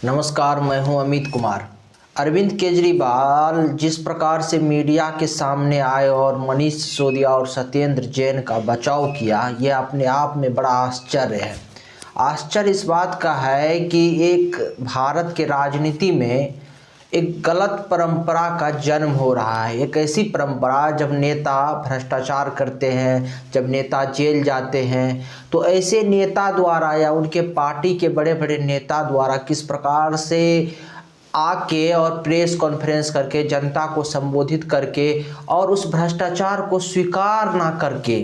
नमस्कार, मैं हूं अमित कुमार। अरविंद केजरीवाल जिस प्रकार से मीडिया के सामने आए और मनीष सिसोदिया और सत्येंद्र जैन का बचाव किया, यह अपने आप में बड़ा आश्चर्य है। आश्चर्य इस बात का है कि एक भारत के राजनीति में एक गलत परंपरा का जन्म हो रहा है। एक ऐसी परंपरा जब नेता भ्रष्टाचार करते हैं, जब नेता जेल जाते हैं, तो ऐसे नेता द्वारा या उनके पार्टी के बड़े बड़े नेता द्वारा किस प्रकार से आके और प्रेस कॉन्फ्रेंस करके जनता को संबोधित करके और उस भ्रष्टाचार को स्वीकार ना करके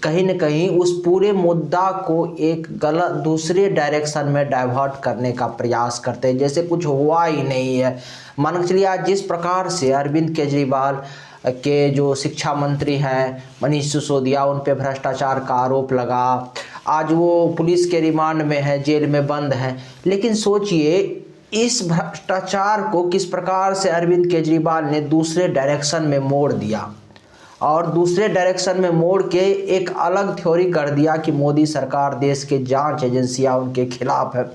कहीं न कहीं उस पूरे मुद्दा को एक गलत दूसरे डायरेक्शन में डाइवर्ट करने का प्रयास करते हैं, जैसे कुछ हुआ ही नहीं है। मान के चलिए आज जिस प्रकार से अरविंद केजरीवाल के जो शिक्षा मंत्री हैं मनीष सिसोदिया, उन पे भ्रष्टाचार का आरोप लगा, आज वो पुलिस के रिमांड में है, जेल में बंद हैं। लेकिन सोचिए इस भ्रष्टाचार को किस प्रकार से अरविंद केजरीवाल ने दूसरे डायरेक्शन में मोड़ दिया और दूसरे डायरेक्शन में मोड़ के एक अलग थ्योरी कर दिया कि मोदी सरकार, देश के जांच एजेंसियां उनके खिलाफ है।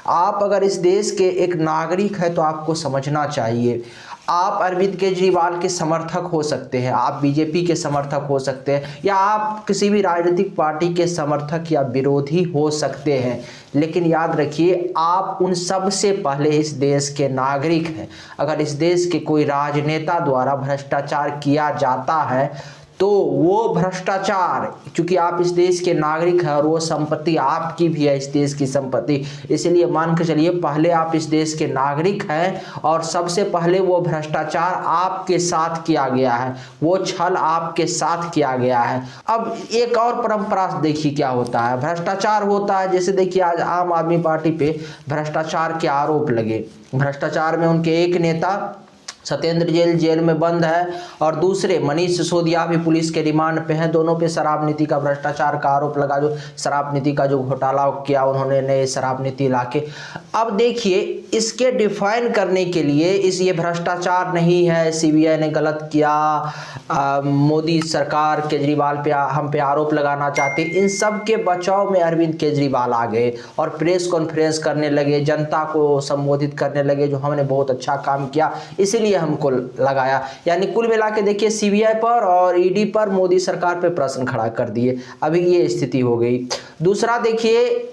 आप अगर इस देश के एक नागरिक हैं तो आपको समझना चाहिए, आप अरविंद केजरीवाल के समर्थक हो सकते हैं, आप बीजेपी के समर्थक हो सकते हैं, या आप किसी भी राजनीतिक पार्टी के समर्थक या विरोधी हो सकते हैं, लेकिन याद रखिए आप उन सब से पहले इस देश के नागरिक हैं। अगर इस देश के कोई राजनेता द्वारा भ्रष्टाचार किया जाता है तो वो भ्रष्टाचार, क्योंकि आप इस देश के नागरिक हैं और वो संपत्ति आपकी भी है, इस देश की संपत्ति, इसलिए मान के चलिए पहले आप इस देश के नागरिक हैं और सबसे पहले वो भ्रष्टाचार आपके साथ किया गया है, वो छल आपके साथ किया गया है। अब एक और परंपरा देखिए क्या होता है, भ्रष्टाचार होता है, जैसे देखिए आज आम आदमी पार्टी पे भ्रष्टाचार के आरोप लगे। भ्रष्टाचार में उनके एक नेता सत्येंद्र जैन जेल में बंद है और दूसरे मनीष सिसोदिया भी पुलिस के रिमांड पे हैं। दोनों पे शराब नीति का भ्रष्टाचार का आरोप लगा, जो शराब नीति का जो घोटाला किया उन्होंने, नए शराब नीति लाके। अब देखिए इसके डिफाइन करने के लिए ये भ्रष्टाचार नहीं है, सीबीआई ने गलत किया, मोदी सरकार केजरीवाल पे हम पे आरोप लगाना चाहते, इन सब के बचाव में अरविंद केजरीवाल आ गए और प्रेस कॉन्फ्रेंस करने लगे, जनता को संबोधित करने लगे, जो हमने बहुत अच्छा काम किया इसीलिए हमको लगाया। यानी कुल मिला के देखिए सीबीआई पर और ईडी पर मोदी सरकार पे प्रश्न खड़ा कर दिए। अभी ये स्थिति हो गई। दूसरा देखिए,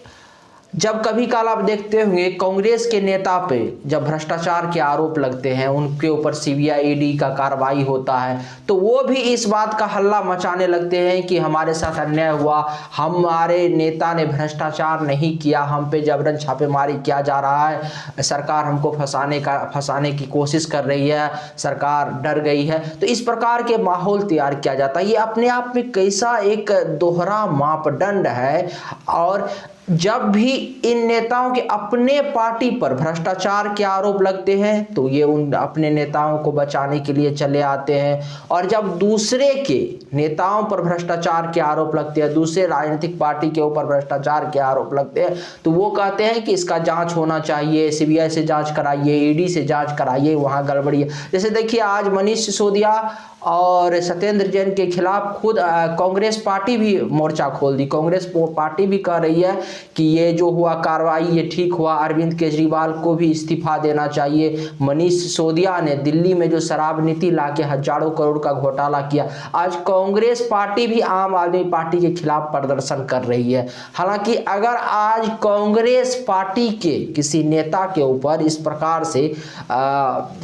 जब कभी काल आप देखते होंगे कांग्रेस के नेता पे जब भ्रष्टाचार के आरोप लगते हैं, उनके ऊपर सीबीआई ईडी का कार्रवाई होता है, तो वो भी इस बात का हल्ला मचाने लगते हैं कि हमारे साथ अन्याय हुआ, हमारे नेता ने भ्रष्टाचार नहीं किया, हम पे जबरन छापेमारी किया जा रहा है, सरकार हमको फंसाने की कोशिश कर रही है, सरकार डर गई है। तो इस प्रकार के माहौल तैयार किया जाता है। ये अपने आप में कैसा एक दोहरा मापदंड है। और जब भी इन नेताओं के अपने पार्टी पर भ्रष्टाचार के आरोप लगते हैं तो ये उन अपने नेताओं को बचाने के लिए चले आते हैं, और जब दूसरे के नेताओं पर भ्रष्टाचार के आरोप लगते हैं, दूसरे राजनीतिक पार्टी के ऊपर भ्रष्टाचार के आरोप लगते हैं, तो वो कहते हैं कि इसका जांच होना चाहिए, सीबीआई से जांच कराइए, ईडी से जांच कराइए, वहां गड़बड़ी है। जैसे देखिए आज मनीष सिसोदिया और सत्येंद्र जैन के खिलाफ खुद कांग्रेस पार्टी भी मोर्चा खोल दी। कांग्रेस पार्टी भी कह रही है कि ये जो हुआ कार्रवाई ये ठीक हुआ, अरविंद केजरीवाल को भी इस्तीफा देना चाहिए। मनीष सिसोदिया ने दिल्ली में जो शराब नीति लाके हजारों करोड़ का घोटाला किया, आज कांग्रेस पार्टी भी आम आदमी पार्टी के खिलाफ प्रदर्शन कर रही है। हालांकि अगर आज कांग्रेस पार्टी के किसी नेता के ऊपर इस प्रकार से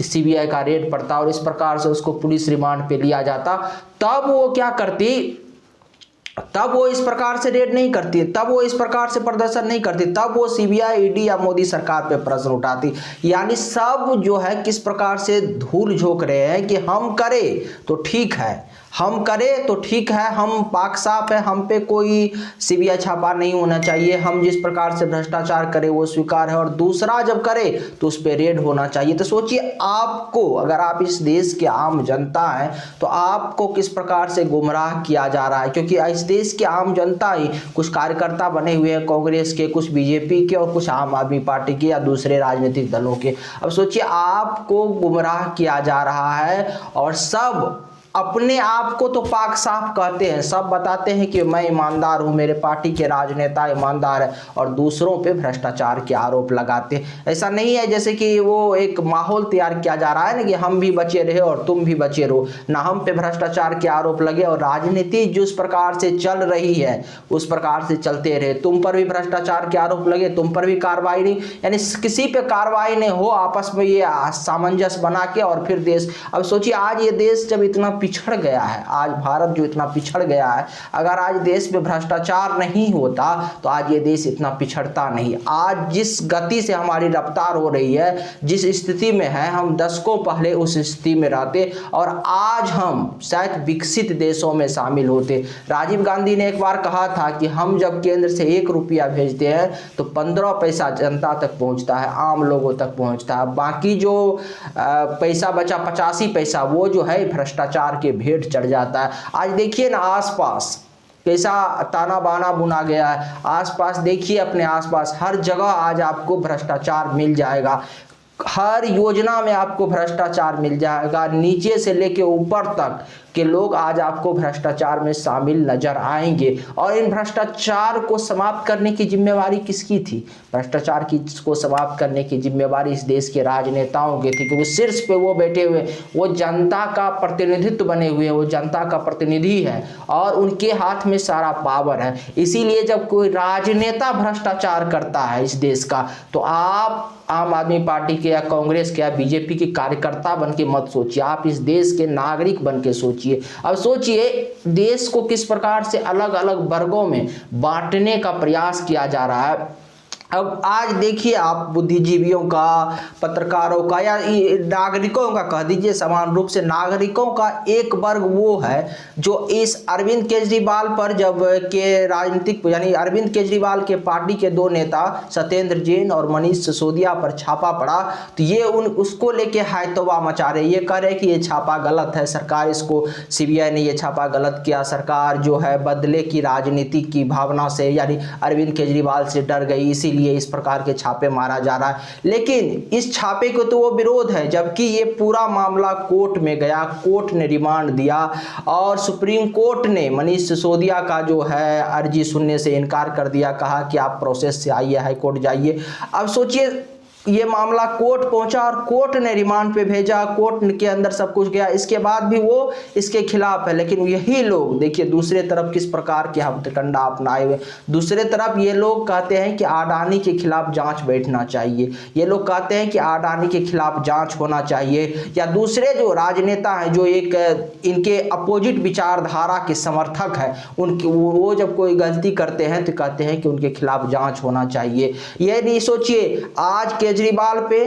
सीबीआई का रेड पड़ता और इस प्रकार से उसको पुलिस रिमांड पे लिया जाता, तब वो क्या करती, तब वो इस प्रकार से रेड नहीं करती, तब वो इस प्रकार से प्रदर्शन नहीं करती, तब वो सीबीआई ईडी या मोदी सरकार पे प्रश्न उठाती। यानी सब जो है किस प्रकार से धूल झोंक रहे हैं कि हम करें तो ठीक है, हम करें तो ठीक है, हम पाक साफ है, हम पे कोई सीबीआई छापा नहीं होना चाहिए, हम जिस प्रकार से भ्रष्टाचार करें वो स्वीकार है, और दूसरा जब करे तो उस पर रेड होना चाहिए। तो सोचिए आपको, अगर आप इस देश के आम जनता हैं तो आपको किस प्रकार से गुमराह किया जा रहा है, क्योंकि इस देश के आम जनता ही कुछ कार्यकर्ता बने हुए हैं कांग्रेस के, कुछ बीजेपी के और कुछ आम आदमी पार्टी के या दूसरे राजनीतिक दलों के। अब सोचिए आपको गुमराह किया जा रहा है और सब अपने आप को तो पाक साफ कहते हैं, सब बताते हैं कि मैं ईमानदार हूं, मेरे पार्टी के राजनेता ईमानदार है, और दूसरों पे भ्रष्टाचार के आरोप लगाते हैं। ऐसा नहीं है जैसे कि वो एक माहौल तैयार किया जा रहा है ना कि हम भी बचे रहे और तुम भी बचे रहो, ना हम पे भ्रष्टाचार के आरोप लगे और राजनीति जिस प्रकार से चल रही है उस प्रकार से चलते रहे। तुम पर भी भ्रष्टाचार के आरोप लगे, तुम पर भी कार्रवाई नहीं, यानी किसी पे कार्रवाई नहीं हो, आपस में ये सामंजस्य बना के और फिर देश। अब सोचिए आज ये देश जब इतना पिछड़ गया है, आज भारत जो इतना पिछड़ गया है, अगर आज देश में भ्रष्टाचार नहीं होता तो आज ये देश इतना पिछड़ता नहीं। आज जिस गति से हमारी रफ्तार हो रही है, जिस स्थिति में है, हम दशकों पहले उस स्थिति में रहते और आज हम शायद विकसित देशों में शामिल होते। राजीव गांधी ने एक बार कहा था कि हम जब केंद्र से 1 रुपया भेजते हैं तो 15 पैसा जनता तक पहुंचता है, आम लोगों तक पहुंचता है, बाकी जो पैसा बचा 85 पैसा वो जो है भ्रष्टाचार के भेंट चढ़ जाता है। आज देखिए ना आसपास कैसा ताना बाना बुना गया है, आसपास देखिए, अपने आसपास हर जगह आज आपको भ्रष्टाचार मिल जाएगा, हर योजना में आपको भ्रष्टाचार मिल जाएगा, नीचे से लेके ऊपर तक के लोग आज आपको भ्रष्टाचार में शामिल नजर आएंगे। और इन भ्रष्टाचार को समाप्त करने की जिम्मेवारी किसकी थी? भ्रष्टाचार को समाप्त करने की जिम्मेवारी इस देश के राजनेताओं की थी, क्योंकि शीर्ष पे वो बैठे हुए, वो जनता का प्रतिनिधित्व बने हुए हैं, वो जनता का प्रतिनिधि है और उनके हाथ में सारा पावर है। इसीलिए जब कोई राजनेता भ्रष्टाचार करता है इस देश का, तो आप आम आदमी पार्टी के या कांग्रेस के या बीजेपी के कार्यकर्ता बन के मत सोचिए, आप इस देश के नागरिक बन के सोचिए। अब सोचिए देश को किस प्रकार से अलग अलग वर्गों में बांटने का प्रयास किया जा रहा है। अब आज देखिए आप बुद्धिजीवियों का, पत्रकारों का या नागरिकों का कह दीजिए, समान रूप से नागरिकों का एक वर्ग वो है जो इस अरविंद केजरीवाल पर जब के राजनीतिक यानी अरविंद केजरीवाल के पार्टी के 2 नेता सत्येंद्र जैन और मनीष सिसोदिया पर छापा पड़ा तो ये उसको लेके हायतौबा मचा रहे, ये कह रहे कि ये छापा गलत है, सरकार इसको, सीबीआई ने ये छापा गलत किया, सरकार जो है बदले की राजनीति की भावना से यानी अरविंद केजरीवाल से डर गई, इसीलिए इस प्रकार के छापे मारा जा रहा है। लेकिन इस छापे को तो वो विरोध है, जबकि ये पूरा मामला कोर्ट में गया, कोर्ट ने रिमांड दिया और सुप्रीम कोर्ट ने मनीष सिसोदिया का जो है अर्जी सुनने से इनकार कर दिया, कहा कि आप प्रोसेस से आइए, हाई कोर्ट जाइए। अब सोचिए ये मामला कोर्ट पहुंचा और कोर्ट ने रिमांड पे भेजा, कोर्ट के अंदर सब कुछ गया, इसके बाद भी वो इसके खिलाफ है। लेकिन यही लोग देखिए दूसरे तरफ किस प्रकार के हथकंडा अपनाए हुए। दूसरे तरफ ये लोग कहते हैं कि अडानी के खिलाफ जांच बैठना चाहिए, ये लोग कहते हैं कि अडानी के खिलाफ जांच होना चाहिए, या दूसरे जो राजनेता हैं जो एक इनके अपोजिट विचारधारा के समर्थक है, उनके वो जब कोई गलती करते हैं तो कहते हैं कि उनके खिलाफ जांच होना चाहिए। ये नहीं सोचिए आज केजरीवाल पे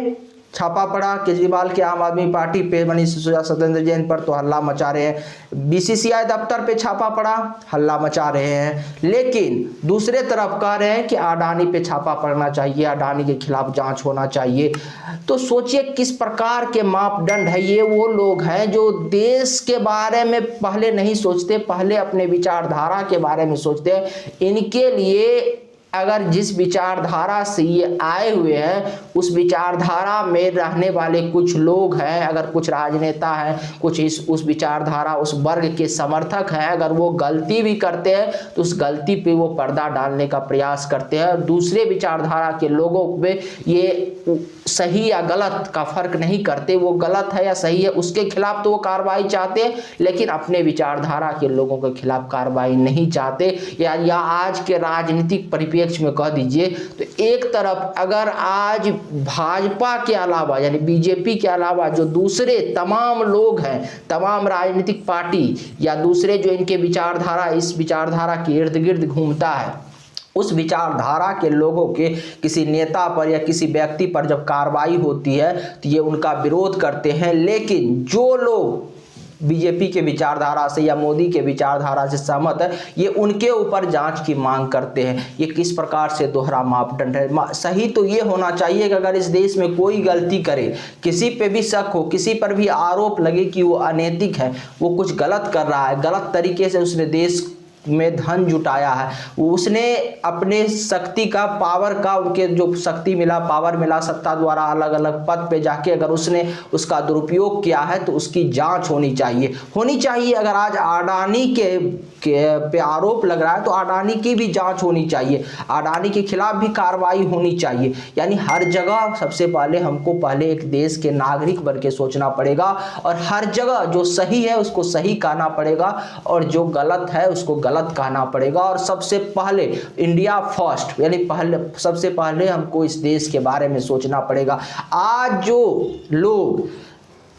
छापा पड़ा, केजरीवाल के आम आदमी पार्टी पे, मनीष सिसोदिया, सत्येंद्र जैन पर तो हल्ला मचा रहे हैं, बीसीसीआई दफ्तर पे छापा पड़ा, हल्ला मचा रहे हैं, लेकिन दूसरे तरफ कह रहे हैं कि अडानी पे छापा पड़ना चाहिए, अडानी के खिलाफ जांच होना चाहिए। तो सोचिए किस प्रकार के मापदंड है। ये वो लोग हैं जो देश के बारे में पहले नहीं सोचते, पहले अपने विचारधारा के बारे में सोचते हैं। इनके लिए अगर जिस विचारधारा से ये आए हुए हैं उस विचारधारा में रहने वाले कुछ लोग हैं, अगर कुछ राजनेता हैं, कुछ उस विचारधारा उस वर्ग के समर्थक हैं, अगर वो गलती भी करते हैं तो उस गलती पे वो पर्दा डालने का प्रयास करते हैं और दूसरे विचारधारा के लोगों पे ये सही या गलत का फर्क नहीं करते, वो गलत है या सही है उसके खिलाफ तो वो कार्रवाई चाहते हैं, लेकिन अपने विचारधारा के लोगों के खिलाफ कार्रवाई नहीं चाहते। या आज के राजनीतिक परिप्रेक्ष्य में कह दीजिए तो एक तरफ अगर आज भाजपा के अलावा यानी बीजेपी के अलावा जो दूसरे तमाम लोग हैं, तमाम राजनीतिक पार्टी या दूसरे जो इनके विचारधारा इस विचारधारा के इर्द गिर्द घूमता है, उस विचारधारा के लोगों के किसी नेता पर या किसी व्यक्ति पर जब कार्रवाई होती है तो ये उनका विरोध करते हैं। लेकिन जो लोग बीजेपी के विचारधारा से या मोदी के विचारधारा से सहमत है, ये उनके ऊपर जांच की मांग करते हैं। ये किस प्रकार से दोहरा मापदंड है। सही तो ये होना चाहिए कि अगर इस देश में कोई गलती करे, किसी पे भी शक हो, किसी पर भी आरोप लगे कि वो अनैतिक है, वो कुछ गलत कर रहा है, गलत तरीके से उसने देश में धन जुटाया है, उसने अपने शक्ति का, पावर का, उनके जो शक्ति मिला, पावर मिला सत्ता द्वारा, अलग अलग पद पे जाके अगर उसने उसका दुरुपयोग किया है तो उसकी जांच होनी चाहिए। अगर आज अडानी पे आरोप लग रहा है तो अडानी की भी जांच होनी चाहिए, अडानी के खिलाफ भी कार्रवाई होनी चाहिए। यानी हर जगह सबसे पहले हमको पहले एक देश के नागरिक बन के सोचना पड़ेगा और हर जगह जो सही है उसको सही कहना पड़ेगा और जो गलत है उसको गलत कहना पड़ेगा। और सबसे पहले इंडिया फर्स्ट, यानी सबसे पहले हमको इस देश के बारे में सोचना पड़ेगा। आज जो लोग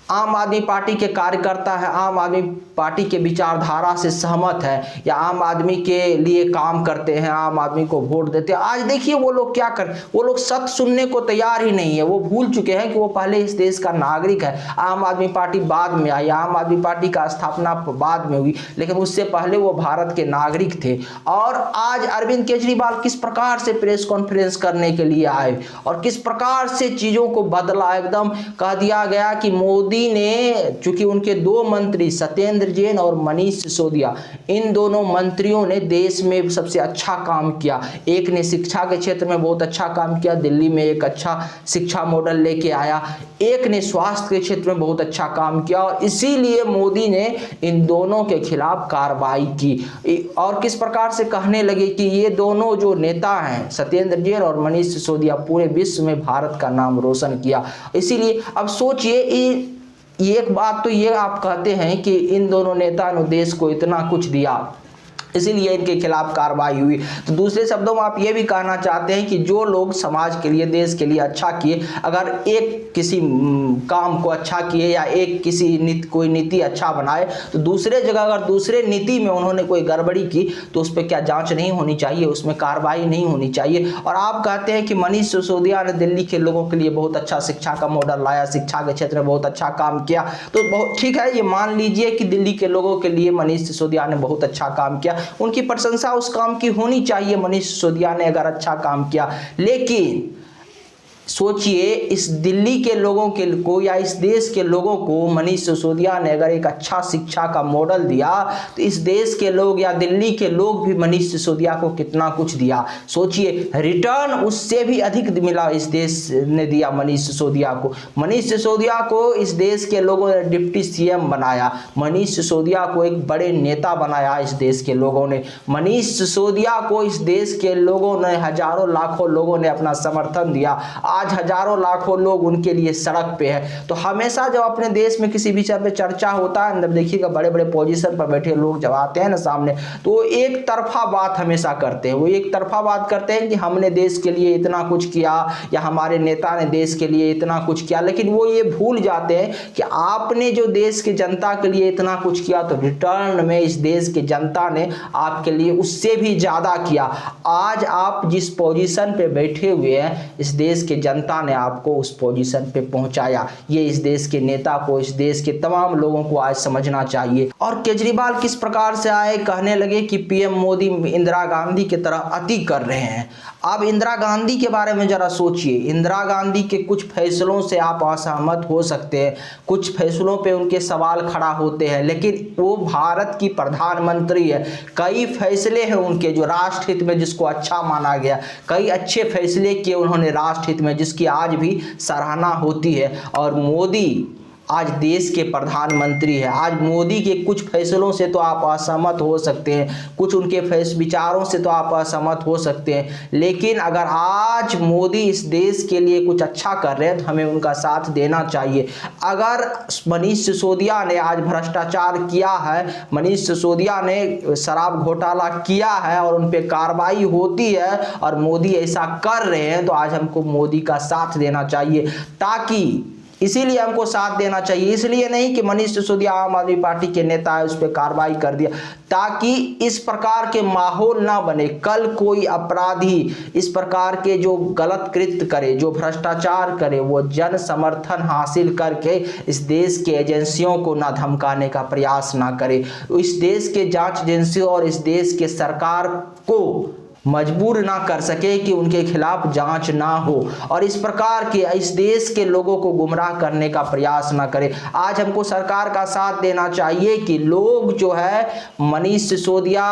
आम आदमी पार्टी के कार्यकर्ता है, आम आदमी पार्टी के विचारधारा से सहमत है या आम आदमी के लिए काम करते हैं, आम आदमी को वोट देते हैं, आज देखिए वो लोग क्या कर, वो लोग सत्य सुनने को तैयार ही नहीं है। वो भूल चुके हैं कि वो पहले इस देश का नागरिक है। आम आदमी पार्टी बाद में आई, आम आदमी पार्टी का स्थापना बाद में हुई, लेकिन उससे पहले वो भारत के नागरिक थे। और आज अरविंद केजरीवाल किस प्रकार से प्रेस कॉन्फ्रेंस करने के लिए आए और किस प्रकार से चीजों को बदला। एकदम कह दिया गया कि मोदी ने, चूंकि उनके दो मंत्री सत्येंद्र जैन और मनीष सिसोदिया, इन दोनों मंत्रियों ने देश में सबसे अच्छा काम किया। एक ने शिक्षा के क्षेत्र में बहुत अच्छा काम किया, दिल्ली में एक अच्छा शिक्षा मॉडल लेके आया, एक ने स्वास्थ्य के क्षेत्र में बहुत अच्छा काम किया और इसीलिए मोदी ने इन दोनों के खिलाफ कार्रवाई की। और किस प्रकार से कहने लगे कि ये दोनों जो नेता हैं सत्येंद्र जैन और मनीष सिसोदिया, पूरे विश्व में भारत का नाम रोशन किया। इसीलिए अब सोचिए, एक बात तो ये आप कहते हैं कि इन दोनों नेता ने देश को इतना कुछ दिया, इसीलिए इनके खिलाफ कार्रवाई हुई। तो दूसरे शब्दों में आप ये भी कहना चाहते हैं कि जो लोग समाज के लिए, देश के लिए अच्छा किए, अगर एक किसी काम को अच्छा किए या एक कोई नीति अच्छा बनाए, तो दूसरे जगह अगर दूसरे नीति में उन्होंने कोई गड़बड़ी की तो उस पर क्या जांच नहीं होनी चाहिए, उसमें कार्रवाई नहीं होनी चाहिए। और आप कहते हैं कि मनीष सिसोदिया ने दिल्ली के लोगों के लिए बहुत अच्छा शिक्षा का मॉडल लाया, शिक्षा के क्षेत्र में बहुत अच्छा काम किया, तो बहुत ठीक है, ये मान लीजिए कि दिल्ली के लोगों के लिए मनीष सिसोदिया ने बहुत अच्छा काम किया, उनकी प्रशंसा उस काम की होनी चाहिए। मनीष सिसोदिया ने अगर अच्छा काम किया, लेकिन सोचिए इस दिल्ली के लोगों को या इस देश के लोगों को मनीष सिसोदिया ने अगर एक अच्छा शिक्षा का मॉडल दिया तो इस देश के लोग या दिल्ली के लोग भी मनीष सिसोदिया को कितना कुछ दिया। सोचिए, रिटर्न उससे भी अधिक मिला इस देश ने दिया मनीष सिसोदिया को। मनीष सिसोदिया को इस देश के लोगों ने डिप्टी सीएम बनाया, मनीष सिसोदिया को एक बड़े नेता बनाया इस देश के लोगों ने। मनीष सिसोदिया को इस देश के लोगों ने, हजारों लाखों लोगों ने अपना समर्थन दिया। आज हजारों लाखों लोग उनके लिए सड़क पे है। तो हमेशा जब अपने देश में किसी विषय पे चर्चा होता है, अंदर देखिएगा बड़े बड़े पोजीशन पर बैठे लोग जब आते हैं ना सामने, तो एक तरफा बात हमेशा करते हैं। वो एक तरफा बात करते हैं कि हमने देश के लिए इतना कुछ किया या हमारे नेता ने देश के लिए इतना कुछ किया, लेकिन वो ये भूल जाते हैं कि आपने जो देश की जनता के लिए इतना कुछ किया तो रिटर्न में इस देश की जनता ने आपके लिए उससे भी ज्यादा किया। आज आप जिस पोजीशन पे बैठे हुए हैं, इस देश के जनता ने आपको उस पोजीशन पे पहुंचाया। ये इस देश के नेता को, इस देश के तमाम लोगों को आज समझना चाहिए। और केजरीवाल किस प्रकार से आए, कहने लगे कि पीएम मोदी इंदिरा गांधी की तरह अति कर रहे हैं। अब इंदिरा गांधी के बारे में जरा सोचिए, इंदिरा गांधी के कुछ फैसलों से आप असहमत हो सकते हैं, कुछ फैसलों पे उनके सवाल खड़ा होते हैं, लेकिन वो भारत की प्रधानमंत्री है। कई फैसले हैं उनके जो राष्ट्र हित में, जिसको अच्छा माना गया, कई अच्छे फैसले किए उन्होंने राष्ट्र हित में, जिसकी आज भी सराहना होती है। और मोदी आज देश के प्रधानमंत्री है। आज मोदी के कुछ फैसलों से तो आप असहमत हो सकते हैं, कुछ उनके विचारों से तो आप असहमत हो सकते हैं, लेकिन अगर आज मोदी इस देश के लिए कुछ अच्छा कर रहे हैं तो हमें उनका साथ देना चाहिए। अगर मनीष सिसोदिया ने आज भ्रष्टाचार किया है, मनीष सिसोदिया ने शराब घोटाला किया है और उन पर कार्रवाई होती है और मोदी ऐसा कर रहे हैं, तो आज हमको मोदी का साथ देना चाहिए। ताकि इसीलिए हमको साथ देना चाहिए, इसलिए नहीं कि मनीष सिसोदिया आम आदमी पार्टी के नेता है उस पर कार्रवाई कर दिया, ताकि इस प्रकार के माहौल ना बने। कल कोई अपराधी इस प्रकार के जो गलत कृत्य करे, जो भ्रष्टाचार करे, वो जन समर्थन हासिल करके इस देश के एजेंसियों को ना धमकाने का प्रयास ना करे। इस देश के जांच एजेंसियों और इस देश के सरकार को मजबूर ना कर सके कि उनके खिलाफ जांच ना हो और इस प्रकार के इस देश के लोगों को गुमराह करने का प्रयास ना करे। आज हमको सरकार का साथ देना चाहिए कि लोग जो है मनीष सिसोदिया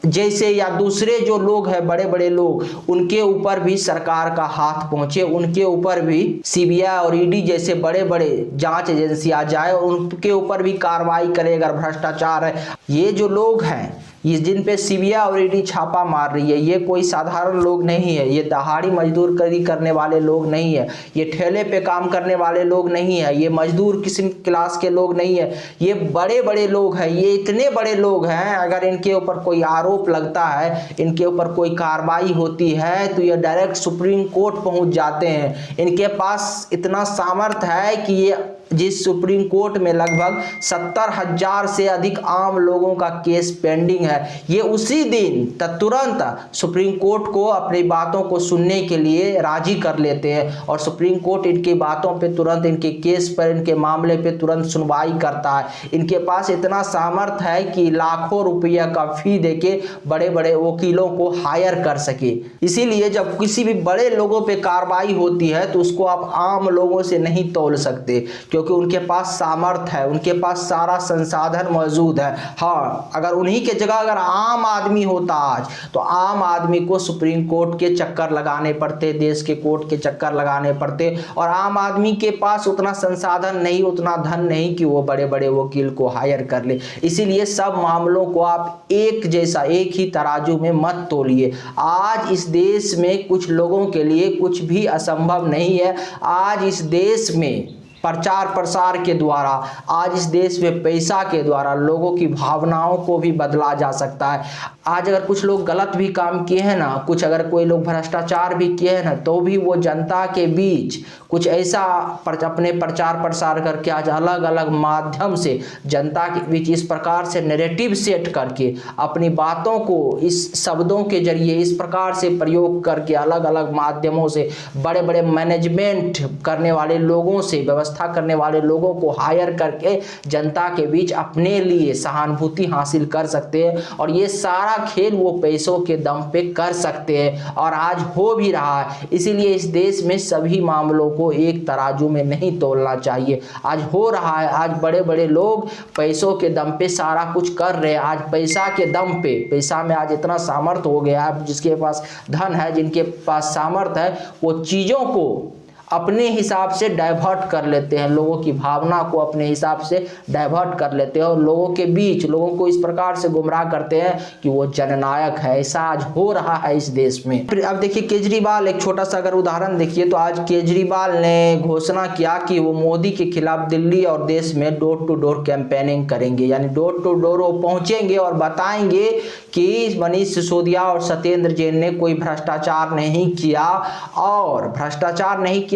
जैसे या दूसरे जो लोग हैं बड़े बड़े लोग, उनके ऊपर भी सरकार का हाथ पहुंचे, उनके ऊपर भी सीबीआई और ईडी जैसे बड़े बड़े जांच एजेंसी आ जाए और उनके ऊपर भी कार्रवाई करे अगर भ्रष्टाचार है। ये जो लोग हैं ये जिन पे सीबीआई और ईडी छापा मार रही है, ये कोई साधारण लोग नहीं है, ये दहाड़ी मजदूरी करने वाले लोग नहीं है, ये ठेले पे काम करने वाले लोग नहीं है, ये मजदूर किसी क्लास के लोग नहीं है, ये बड़े बड़े लोग हैं। ये इतने बड़े लोग हैं, अगर इनके ऊपर कोई आरोप लगता है, इनके ऊपर कोई कार्रवाई होती है तो ये डायरेक्ट सुप्रीम कोर्ट पहुंच जाते हैं। इनके पास इतना सामर्थ्य है कि ये जिस सुप्रीम कोर्ट में लगभग 70,000 से अधिक आम लोगों का केस पेंडिंग है, ये उसी दिन तुरंत सुप्रीम कोर्ट को अपनी बातों को सुनने के लिए राजी कर लेते हैं और सुप्रीम कोर्ट इनकी बातों पे तुरंत, इनके केस पर, इनके मामले पे तुरंत सुनवाई करता है। इनके पास इतना सामर्थ्य है कि लाखों रुपया का फी देके बड़े बड़े वकीलों को हायर कर सके। इसीलिए जब किसी भी बड़े लोगों पे कार्रवाई होती है तो उसको आप आम लोगों से नहीं तौल सकते, क्योंकि उनके पास सामर्थ्य है, उनके पास सारा संसाधन मौजूद है। हाँ, अगर उन्हीं के जगह अगर आम आदमी होता आज, तो आम आदमी को सुप्रीम कोर्ट के चक्कर लगाने पड़ते, देश के कोर्ट के चक्कर लगाने पड़ते और आम आदमी के पास उतना संसाधन नहीं, उतना धन नहीं कि वो बड़े बड़े वकील को हायर कर ले। इसीलिए सब मामलों को आप एक जैसा, एक ही तराजू में मत तोलिए। आज इस देश में कुछ लोगों के लिए कुछ भी असंभव नहीं है। आज इस देश में प्रचार प्रसार के द्वारा, आज इस देश में पैसा के द्वारा लोगों की भावनाओं को भी बदला जा सकता है। आज अगर कुछ लोग गलत भी काम किए हैं ना, कुछ अगर कोई लोग भ्रष्टाचार भी किए हैं ना, तो भी वो जनता के बीच कुछ ऐसा अपने प्रचार प्रसार करके आज अलग अलग माध्यम से जनता के बीच इस प्रकार से नैरेटिव सेट करके अपनी बातों को इस शब्दों के जरिए इस प्रकार से प्रयोग करके अलग अलग माध्यमों से बड़े बड़े मैनेजमेंट करने वाले लोगों से, व्यवस्था करने वाले लोगों को हायर करके जनता के बीच अपने लिए सहानुभूति हासिल कर सकते हैं और ये सारा खेल वो पैसों के दम पे कर सकते हैं और आज हो भी रहा है। इसीलिए इस देश में सभी मामलों को एक तराजू में नहीं तोलना चाहिए। आज हो रहा है, आज बड़े बड़े लोग पैसों के दम पे सारा कुछ कर रहे हैं। आज पैसा के दम पे, पैसा में आज इतना सामर्थ्य हो गया है, जिसके पास धन है, जिनके पास सामर्थ्य है, वो चीज़ों को अपने हिसाब से डाइवर्ट कर लेते हैं, लोगों की भावना को अपने हिसाब से डाइवर्ट कर लेते हैं और लोगों के बीच लोगों को इस प्रकार से गुमराह करते हैं कि वो जननायक है। ऐसा आज हो रहा है इस देश में। फिर अब देखिए केजरीवाल, एक छोटा सा अगर उदाहरण देखिए तो आज केजरीवाल ने घोषणा किया कि वो मोदी के खिलाफ दिल्ली और देश में डोर टू डोर कैंपेनिंग करेंगे, यानी डोर टू डोर वो पहुंचेंगे और बताएंगे कि मनीष सिसोदिया और सत्येंद्र जैन ने कोई भ्रष्टाचार नहीं किया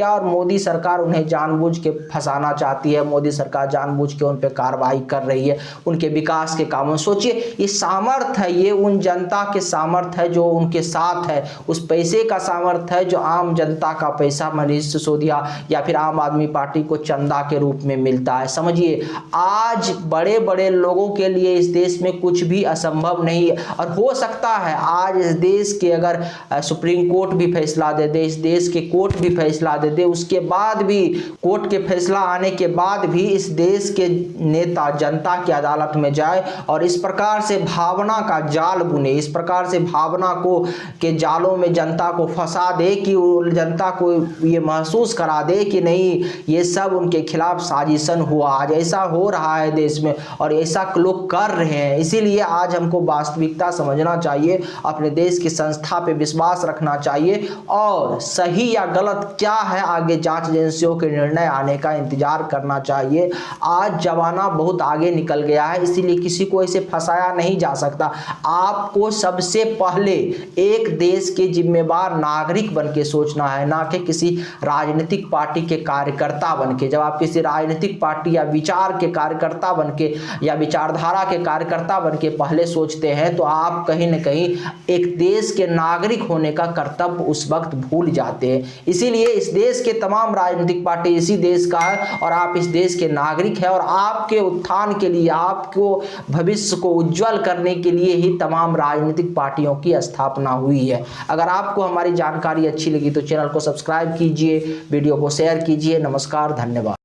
और मोदी सरकार उन्हें जानबूझ के फंसाना चाहती है, मोदी सरकार जानबूझ के उन पे कार्रवाई कर रही है उनके विकास के कामों। सोचिए, ये सामर्थ्य है, ये उन जनता के सामर्थ्य है जो उनके साथ है, उस पैसे का सामर्थ्य है जो आम जनता का पैसा मनीष सिसोदिया या फिर आम आदमी पार्टी को चंदा के रूप में मिलता है। समझिए, आज बड़े बड़े लोगों के लिए इस देश में कुछ भी असंभव नहीं है और हो सकता है आज इस देश के अगर सुप्रीम कोर्ट भी फैसला दे दे, इस देश के कोर्ट भी फैसला दे दे, उसके बाद भी कोर्ट के फैसला आने के बाद भी इस देश के नेता जनता की अदालत में जाए और इस प्रकार से भावना का जाल बुने, इस प्रकार से भावना को के जालों में जनता को फंसा दे कि जनता को ये महसूस करा दे कि नहीं, ये सब उनके खिलाफ साजिशन हुआ। आज ऐसा हो रहा है देश में और ऐसा लोग कर रहे हैं। इसीलिए आज हमको वास्तविकता समझना चाहिए, अपने देश की संस्था पे विश्वास रखना चाहिए और सही या गलत क्या है आगे जांच एजेंसियों के निर्णय आने का इंतजार करना चाहिए। आज जमाना बहुत आगे निकल गया है, इसीलिए किसी को ऐसे फंसाया नहीं जा सकता। आपको सबसे पहले एक देश के जिम्मेवार नागरिक बन के सोचना है, ना कि किसी राजनीतिक पार्टी के कार्यकर्ता बन के। जब आप किसी राजनीतिक पार्टी या विचार के कार्यकर्ता बन के या विचारधारा के कार्यकर्ता बन के पहले सोचते हैं तो आप कहीं न कहीं एक देश के नागरिक होने का कर्तव्य उस वक्त भूल जाते हैं। इसीलिए इस देश देश के तमाम राजनीतिक पार्टी इसी देश का है और आप इस देश के नागरिक हैं और आपके उत्थान के लिए, आपको भविष्य को उज्जवल करने के लिए ही तमाम राजनीतिक पार्टियों की स्थापना हुई है। अगर आपको हमारी जानकारी अच्छी लगी तो चैनल को सब्सक्राइब कीजिए, वीडियो को शेयर कीजिए। नमस्कार, धन्यवाद।